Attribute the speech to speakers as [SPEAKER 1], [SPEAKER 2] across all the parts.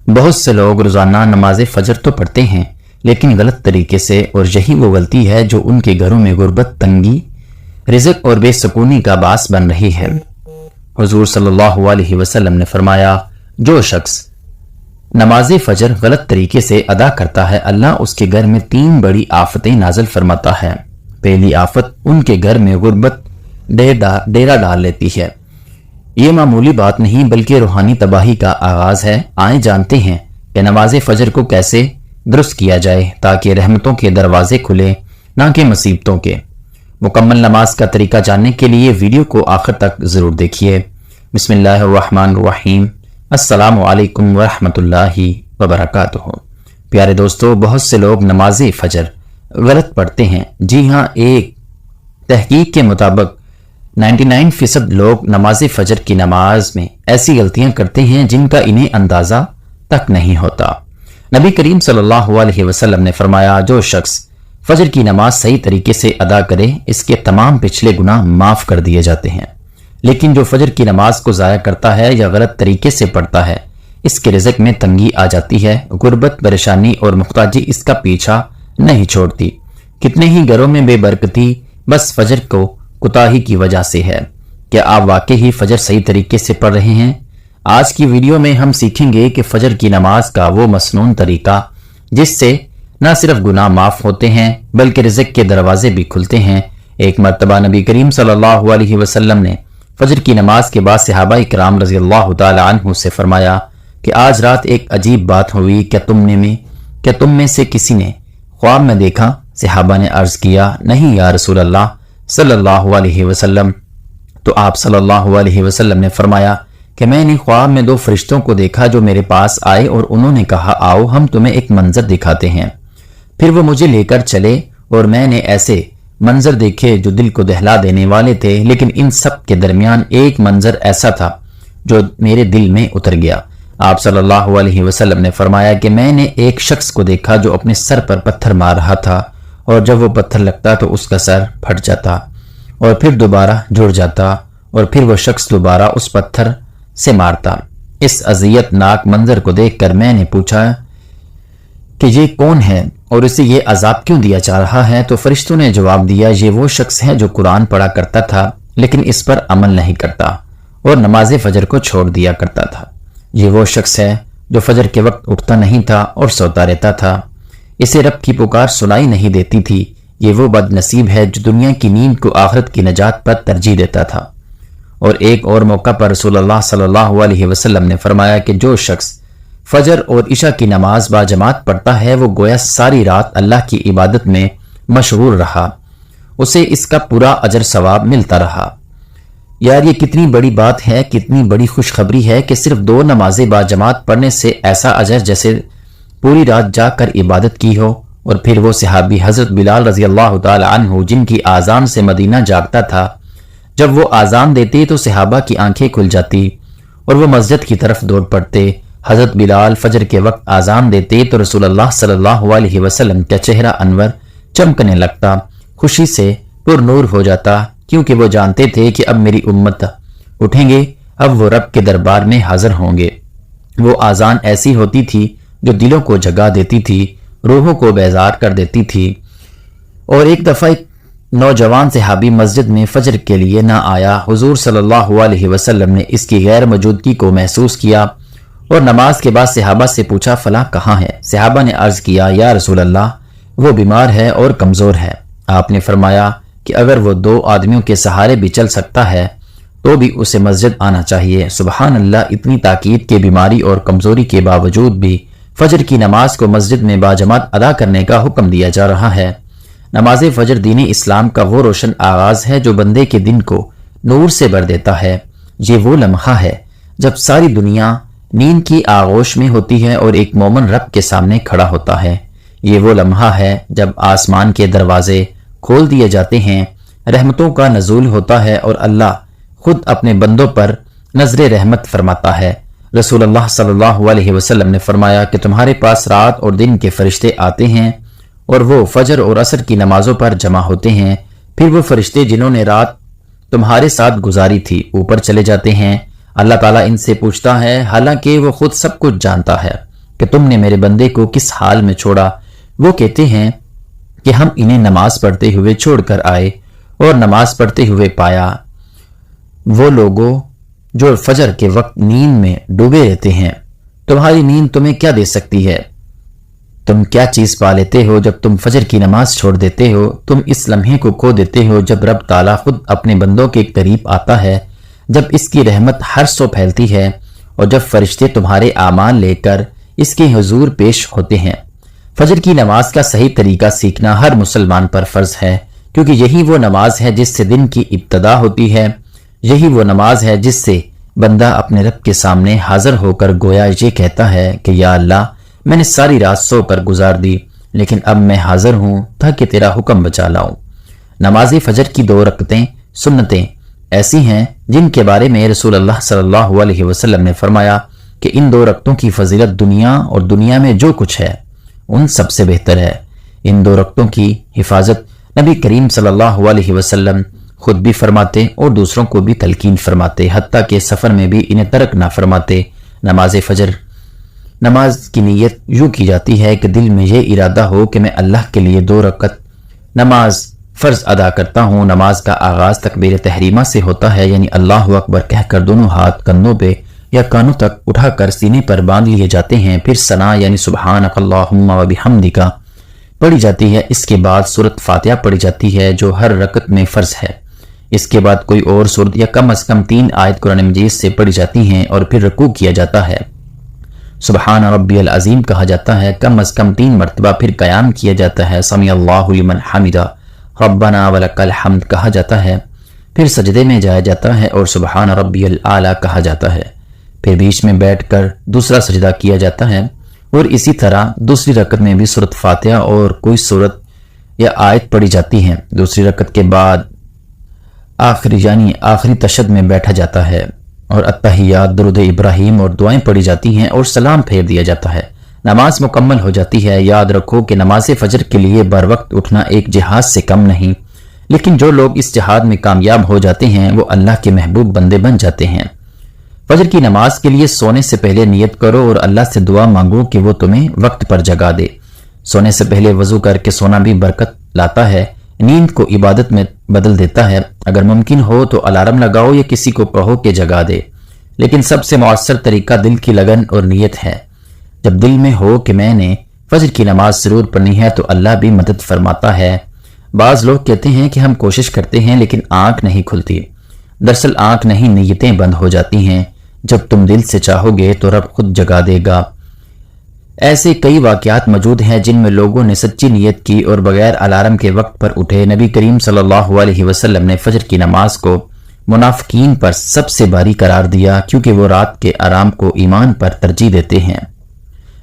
[SPEAKER 1] بہت سے لوگ روزانہ نماز فجر تو پڑھتے ہیں لیکن غلط طریقے سے، اور یہی وہ غلطی ہے جو ان کے گھروں میں غربت، تنگی، رزق اور بے سکونی کا باعث بن رہی ہے۔ حضور صلی اللہ علیہ وسلم نے فرمایا، جو شخص نماز فجر غلط طریقے سے ادا کرتا ہے، اللہ اس کے گھر میں 3 بڑی آفتیں نازل فرماتا ہے۔ پہلی آفت ان کے گھر میں غربت ڈیرا ڈال لیتی ہے۔ یہ معمولی بات نہیں بلکہ روحانی تباہی کا آغاز ہے۔ آئیں جانتے ہیں کہ نماز فجر کو کیسے درست کیا جائے تاکہ رحمتوں کے دروازے کھلے، نہ کہ مصیبتوں کے۔ مکمل نماز کا طریقہ جاننے کے لیے ویڈیو کو آخر تک ضرور دیکھیے۔ بسم اللہ الرحمن الرحیم۔ السلام علیکم ورحمۃ اللہ وبرکاتہ۔ پیارے دوستو، بہت سے لوگ نماز فجر غلط پڑھتے ہیں۔ جی ہاں، ایک تحقیق کے مطابق 99% لوگ نماز فجر کی نماز میں ایسی غلطیاں کرتے ہیں جن کا انہیں اندازہ تک نہیں ہوتا۔ نبی کریم صلی اللہ علیہ وسلم نے فرمایا، جو شخص فجر کی نماز صحیح طریقے سے ادا کرے اس کے تمام پچھلے گناہ معاف کر دیے جاتے ہیں، لیکن جو فجر کی نماز کو ضائع کرتا ہے یا غلط طریقے سے پڑھتا ہے، اس کے رزق میں تنگی آ جاتی ہے۔ غربت، پریشانی اور محتاجی اس کا پیچھا نہیں چھوڑتی۔ کتنے ہی گھروں میں بے برکتی بس فجر کو کوتاہی کی وجہ سے ہے۔ کیا آپ واقعی ہی فجر صحیح طریقے سے پڑھ رہے ہیں؟ آج کی ویڈیو میں ہم سیکھیں گے کہ فجر کی نماز کا وہ مسنون طریقہ جس سے نہ صرف گناہ معاف ہوتے ہیں بلکہ رزق کے دروازے بھی کھلتے ہیں۔ ایک مرتبہ نبی کریم صلی اللہ علیہ وسلم نے فجر کی نماز کے بعد صحابہ کرام رضی اللہ تعالی عنہ سے فرمایا کہ آج رات ایک عجیب بات ہوئی، کیا تم میں سے کسی نے خواب میں دیکھا؟ صحابہ نے عرض کیا، نہیں یا رسول اللہ صلی اللہ علیہ وسلم۔ تو آپ صلی اللہ علیہ وسلم نے فرمایا کہ میں نے خواب میں 2 فرشتوں کو دیکھا جو میرے پاس آئے اور انہوں نے کہا، آؤ ہم تمہیں ایک منظر دکھاتے ہیں۔ پھر وہ مجھے لے کر چلے اور میں نے ایسے منظر دیکھے جو دل کو دہلا دینے والے تھے، لیکن ان سب کے درمیان ایک منظر ایسا تھا جو میرے دل میں اتر گیا۔ آپ صلی اللہ علیہ وسلم نے فرمایا کہ میں نے ایک شخص کو دیکھا جو اپنے سر پر پتھر مار رہا تھا، اور جب وہ پتھر لگتا تو اس کا سر پھٹ جاتا اور پھر دوبارہ جڑ جاتا اور پھر وہ شخص دوبارہ اس پتھر سے مارتا۔ اس اذیت ناک منظر کو دیکھ کر میں نے پوچھا کہ یہ کون ہے اور اسے یہ عذاب کیوں دیا جا رہا ہے؟ تو فرشتوں نے جواب دیا، یہ وہ شخص ہے جو قرآن پڑھا کرتا تھا لیکن اس پر عمل نہیں کرتا اور نماز فجر کو چھوڑ دیا کرتا تھا۔ یہ وہ شخص ہے جو فجر کے وقت اٹھتا نہیں تھا اور سوتا رہتا تھا، اسے رب کی پکار سنائی نہیں دیتی تھی۔ یہ وہ بد نصیب ہے جو دنیا کی نیند کو آخرت کی نجات پر ترجیح دیتا تھا۔ اور ایک اور موقع پر رسول اللہ صلی اللہ علیہ وسلم نے فرمایا کہ جو شخص فجر اور عشاء کی نماز با جماعت پڑھتا ہے وہ گویا ساری رات اللہ کی عبادت میں مشغول رہا، اسے اس کا پورا اجر ثواب ملتا رہا۔ یار یہ کتنی بڑی بات ہے، کتنی بڑی خوشخبری ہے کہ صرف 2 نمازیں با جماعت پڑھنے سے ایسا اجر جیسے پوری رات جا کر عبادت کی ہو۔ اور پھر وہ صحابی حضرت بلال رضی اللہ تعالی عنہ جن کی آذان سے مدینہ جاگتا تھا، جب وہ آذان دیتے تو صحابہ کی آنکھیں کھل جاتی اور وہ مسجد کی طرف دوڑ پڑتے۔ حضرت بلال فجر کے وقت آذان دیتے تو رسول اللہ صلی اللہ علیہ وسلم کا چہرہ انور چمکنے لگتا، خوشی سے پر نور ہو جاتا، کیونکہ وہ جانتے تھے کہ اب میری امت اٹھیں گے، اب وہ رب کے دربار میں حاضر ہوں گے۔ وہ آذان ایسی ہوتی تھی جو دلوں کو جگا دیتی تھی، روحوں کو بیزار کر دیتی تھی۔ اور ایک دفعہ ایک نوجوان صحابی مسجد میں فجر کے لیے نہ آیا۔ حضور صلی اللہ علیہ وسلم نے اس کی غیر موجودگی کو محسوس کیا اور نماز کے بعد صحابہ سے پوچھا، فلاں کہاں ہے؟ صحابہ نے عرض کیا، یا رسول اللہ وہ بیمار ہے اور کمزور ہے۔ آپ نے فرمایا کہ اگر وہ 2 آدمیوں کے سہارے بھی چل سکتا ہے تو بھی اسے مسجد آنا چاہیے۔ سبحان اللہ، اتنی تاکید کے بیماری اور کمزوری کے باوجود بھی فجر کی نماز کو مسجد میں باجماعت ادا کرنے کا حکم دیا جا رہا ہے۔ نماز فجر دین اسلام کا وہ روشن آغاز ہے جو بندے کے دن کو نور سے بھر دیتا ہے۔ یہ وہ لمحہ ہے جب ساری دنیا نیند کی آغوش میں ہوتی ہے اور ایک مومن رب کے سامنے کھڑا ہوتا ہے۔ یہ وہ لمحہ ہے جب آسمان کے دروازے کھول دیے جاتے ہیں، رحمتوں کا نزول ہوتا ہے اور اللہ خود اپنے بندوں پر نظر رحمت فرماتا ہے۔ رسول اللہ صلی اللہ علیہ وسلم نے فرمایا کہ تمہارے پاس رات اور دن کے فرشتے آتے ہیں اور وہ فجر اور عصر کی نمازوں پر جمع ہوتے ہیں، پھر وہ فرشتے جنہوں نے رات تمہارے ساتھ گزاری تھی اوپر چلے جاتے ہیں۔ اللہ تعالیٰ ان سے پوچھتا ہے، حالانکہ وہ خود سب کچھ جانتا ہے، کہ تم نے میرے بندے کو کس حال میں چھوڑا؟ وہ کہتے ہیں کہ ہم انہیں نماز پڑھتے ہوئے چھوڑ کر آئے اور نماز پڑھتے ہوئے پایا۔ وہ لوگوں جو فجر کے وقت نیند میں ڈوبے رہتے ہیں، تمہاری نیند تمہیں کیا دے سکتی ہے؟ تم کیا چیز پا لیتے ہو جب تم فجر کی نماز چھوڑ دیتے ہو؟ تم اس لمحے کو کھو دیتے ہو جب رب تعالیٰ خود اپنے بندوں کے قریب آتا ہے، جب اس کی رحمت ہر سو پھیلتی ہے اور جب فرشتے تمہارے اعمال لے کر اس کے حضور پیش ہوتے ہیں۔ فجر کی نماز کا صحیح طریقہ سیکھنا ہر مسلمان پر فرض ہے، کیونکہ یہی وہ نماز ہے جس سے دن کی ابتدا ہوتی ہے، یہی وہ نماز ہے جس سے بندہ اپنے رب کے سامنے حاضر ہو کر گویا یہ کہتا ہے کہ یا اللہ، میں نے ساری رات سو کر گزار دی، لیکن اب میں حاضر ہوں تاکہ تیرا حکم بچا لاؤں۔ نماز فجر کی 2 رکعتیں سنتیں ایسی ہیں جن کے بارے میں رسول اللہ صلی اللہ علیہ وسلم نے فرمایا کہ ان 2 رکعتوں کی فضیلت دنیا اور دنیا میں جو کچھ ہے ان سب سے بہتر ہے۔ ان 2 رکعتوں کی حفاظت نبی کریم صلی اللہ علیہ وسلم خود بھی فرماتے اور دوسروں کو بھی تلقین فرماتے، حتیٰ کہ سفر میں بھی انہیں ترک نہ فرماتے۔ نماز فجر نماز کی نیت یوں کی جاتی ہے کہ دل میں یہ ارادہ ہو کہ میں اللہ کے لیے 2 رکعت نماز فرض ادا کرتا ہوں۔ نماز کا آغاز تکبیر تحریمہ سے ہوتا ہے، یعنی اللہ اکبر کہہ کر دونوں ہاتھ کندھوں پہ یا کانوں تک اٹھا کر سینے پر باندھ لیے جاتے ہیں، پھر ثنا یعنی سبحانک اللہم و بحمدک پڑھی جاتی ہے۔ اس کے بعد سورۃ فاتحہ پڑھی جاتی ہے جو ہر رکعت میں فرض ہے۔ اس کے بعد کوئی اور سورت یا کم از کم 3 آیت قرآن مجید سے پڑھی جاتی ہیں اور پھر رکوع کیا جاتا ہے۔ سبحان ربی العظیم کہا جاتا ہے، کم از کم 3 مرتبہ، پھر قیام کیا جاتا ہے، سمیع اللہ لمن حمدہ ربنا ولک الحمد کہا جاتا ہے، پھر سجدے میں جایا جاتا ہے اور سبحان ربی الاعلی کہا جاتا ہے، پھر بیچ میں بیٹھ کر دوسرا سجدہ کیا جاتا ہے، اور اسی طرح دوسری رکعت میں بھی سورۃ فاتحہ اور کوئی سورت یا آیت پڑھی جاتی ہے۔ دوسری رکعت کے بعد آخری تشہد میں بیٹھا جاتا ہے اور التحیات، درود ابراہیم اور دعائیں پڑھی جاتی ہیں اور سلام پھیر دیا جاتا ہے۔ نماز مکمل ہو جاتی ہے۔ یاد رکھو کہ نماز فجر کے لیے بر وقت اٹھنا ایک جہاد سے کم نہیں، لیکن جو لوگ اس جہاد میں کامیاب ہو جاتے ہیں وہ اللہ کے محبوب بندے بن جاتے ہیں۔ فجر کی نماز کے لیے سونے سے پہلے نیت کرو اور اللہ سے دعا مانگو کہ وہ تمہیں وقت پر جگا دے۔ سونے سے پہلے وضو کر کے سونا بھی برکت لاتا ہے، نیند کو عبادت میں بدل دیتا ہے۔ اگر ممکن ہو تو الارم لگاؤ یا کسی کو کہو کہ جگا دے، لیکن سب سے مؤثر طریقہ دل کی لگن اور نیت ہے۔ جب دل میں ہو کہ میں نے فجر کی نماز ضرور پڑھنی ہے تو اللہ بھی مدد فرماتا ہے۔ بعض لوگ کہتے ہیں کہ ہم کوشش کرتے ہیں لیکن آنکھ نہیں کھلتی۔ دراصل آنکھ نہیں، نیتیں بند ہو جاتی ہیں۔ جب تم دل سے چاہو گے تو رب خود جگا دے گا۔ ایسے کئی واقعات موجود ہیں جن میں لوگوں نے سچی نیت کی اور بغیر الارم کے وقت پر اٹھے۔ نبی کریم صلی اللہ علیہ وسلم نے فجر کی نماز کو منافقین پر سب سے بھاری قرار دیا، کیونکہ وہ رات کے آرام کو ایمان پر ترجیح دیتے ہیں۔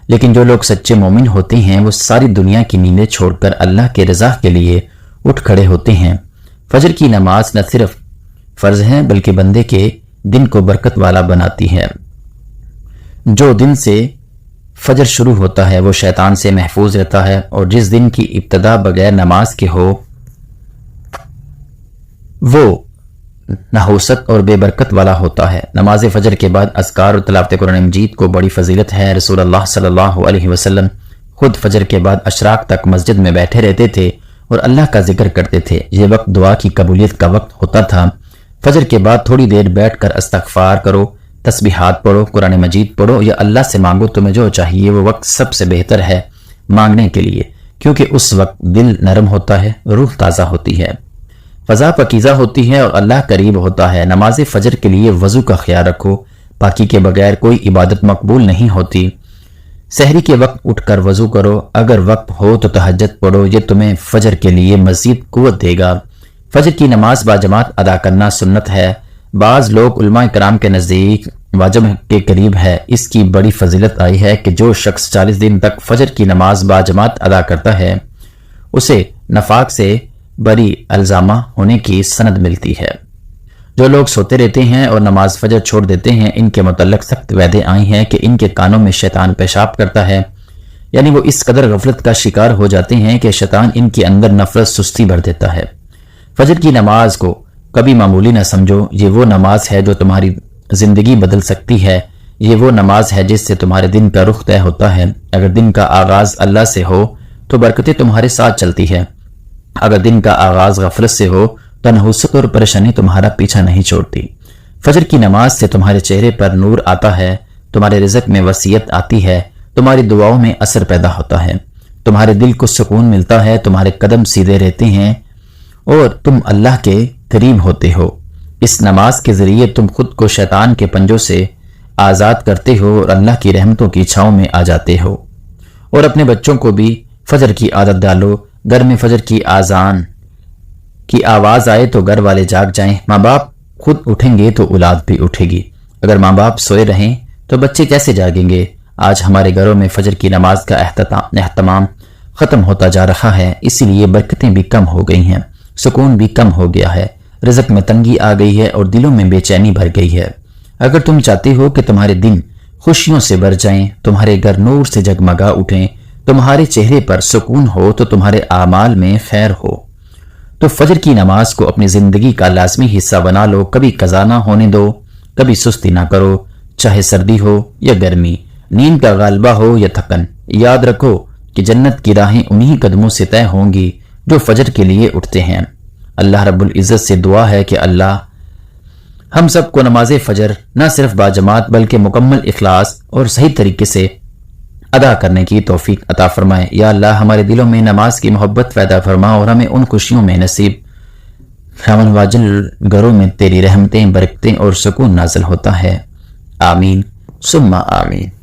[SPEAKER 1] لیکن جو لوگ سچے مومن ہوتے ہیں وہ ساری دنیا کی نیندیں چھوڑ کر اللہ کے رضا کے لیے اٹھ کھڑے ہوتے ہیں۔ فجر کی نماز نہ صرف فرض ہے بلکہ بندے کے دن کو برکت والا بناتی ہے۔ جو دن سے فجر شروع ہوتا ہے وہ شیطان سے محفوظ رہتا ہے، اور جس دن کی ابتدا بغیر نماز کے ہو وہ نحوست اور بے برکت والا ہوتا ہے۔ نماز فجر کے بعد اذکار اور تلاوت قرآن مجید کو بڑی فضیلت ہے۔ رسول اللہ صلی اللہ علیہ وسلم خود فجر کے بعد اشراق تک مسجد میں بیٹھے رہتے تھے اور اللہ کا ذکر کرتے تھے۔ یہ وقت دعا کی قبولیت کا وقت ہوتا تھا۔ فجر کے بعد تھوڑی دیر بیٹھ کر استغفار کرو، تسبیحات پڑھو، قرآن مجید پڑھو یا اللہ سے مانگو، تمہیں جو چاہیے۔ وہ وقت سب سے بہتر ہے مانگنے کے لیے، کیونکہ اس وقت دل نرم ہوتا ہے، روح تازہ ہوتی ہے، فضا پاکیزہ ہوتی ہے اور اللہ قریب ہوتا ہے۔ نماز فجر کے لیے وضو کا خیال رکھو، پاکی کے بغیر کوئی عبادت مقبول نہیں ہوتی۔ سحری کے وقت اٹھ کر وضو کرو، اگر وقت ہو تو تہجد پڑھو، یہ تمہیں فجر کے لیے مزید قوت دے گا۔ فجر کی نماز باجماعت ادا کرنا سنت ہے۔ بعض لوگ علماء کرام کے نزدیک واجب کے قریب ہے۔ اس کی بڑی فضیلت آئی ہے کہ جو شخص 40 دن تک فجر کی نماز باجماعت ادا کرتا ہے اسے نفاق سے بری الزامہ ہونے کی سند ملتی ہے۔ جو لوگ سوتے رہتے ہیں اور نماز فجر چھوڑ دیتے ہیں ان کے متعلق سخت وعدے آئی ہیں کہ ان کے کانوں میں شیطان پیشاب کرتا ہے، یعنی وہ اس قدر غفلت کا شکار ہو جاتے ہیں کہ شیطان ان کے اندر نفرت سستی بھر دیتا ہے۔ فجر کی نماز کو کبھی معمولی نہ سمجھو، یہ وہ نماز ہے جو تمہاری زندگی بدل سکتی ہے۔ یہ وہ نماز ہے جس سے تمہارے دن کا رخ طے ہوتا ہے۔ اگر دن کا آغاز اللہ سے ہو تو برکتیں تمہارے ساتھ چلتی ہے، اگر دن کا آغاز غفلت سے ہو تو نحوست اور پریشانی تمہارا پیچھا نہیں چھوڑتی۔ فجر کی نماز سے تمہارے چہرے پر نور آتا ہے، تمہارے رزق میں وسعت آتی ہے، تمہاری دعاؤں میں اثر پیدا ہوتا ہے، تمہارے دل کو سکون ملتا ہے، تمہارے قدم سیدھے رہتے ہیں اور تم اللہ کے قریب ہوتے ہو۔ اس نماز کے ذریعے تم خود کو شیطان کے پنجوں سے آزاد کرتے ہو اور اللہ کی رحمتوں کی چھاؤں میں آ جاتے ہو۔ اور اپنے بچوں کو بھی فجر کی عادت ڈالو۔ گھر میں فجر کی آذان کی آواز آئے تو گھر والے جاگ جائیں۔ ماں باپ خود اٹھیں گے تو اولاد بھی اٹھے گی، اگر ماں باپ سوئے رہیں تو بچے کیسے جاگیں گے؟ آج ہمارے گھروں میں فجر کی نماز کا اہتمام ختم ہوتا جا رہا ہے، اسی لیے برکتیں بھی کم ہو گئی ہیں، سکون بھی کم ہو گیا ہے، رزق میں تنگی آ گئی ہے اور دلوں میں بے چینی بھر گئی ہے۔ اگر تم چاہتے ہو کہ تمہارے دن خوشیوں سے بھر جائیں، تمہارے گھر نور سے جگمگا اٹھیں، تمہارے چہرے پر سکون ہو تو تمہارے اعمال میں خیر ہو، تو فجر کی نماز کو اپنی زندگی کا لازمی حصہ بنا لو۔ کبھی قضا نہ ہونے دو، کبھی سستی نہ کرو، چاہے سردی ہو یا گرمی، نیند کا غالبہ ہو یا تھکن۔ یاد رکھو کہ جنت کی راہیں انہی قدموں سے طے ہوں گی جو فجر کے لیے اٹھتے ہیں۔ اللہ رب العزت سے دعا ہے کہ اللہ ہم سب کو نماز فجر نہ صرف باجماعت بلکہ مکمل اخلاص اور صحیح طریقے سے ادا کرنے کی توفیق عطا فرمائے۔ یا اللہ ہمارے دلوں میں نماز کی محبت پیدا فرما اور ہمیں ان خوشیوں میں نصیب خامن واجل گھروں میں تیری رحمتیں، برکتیں اور سکون نازل ہوتا ہے۔ آمین ثم آمین۔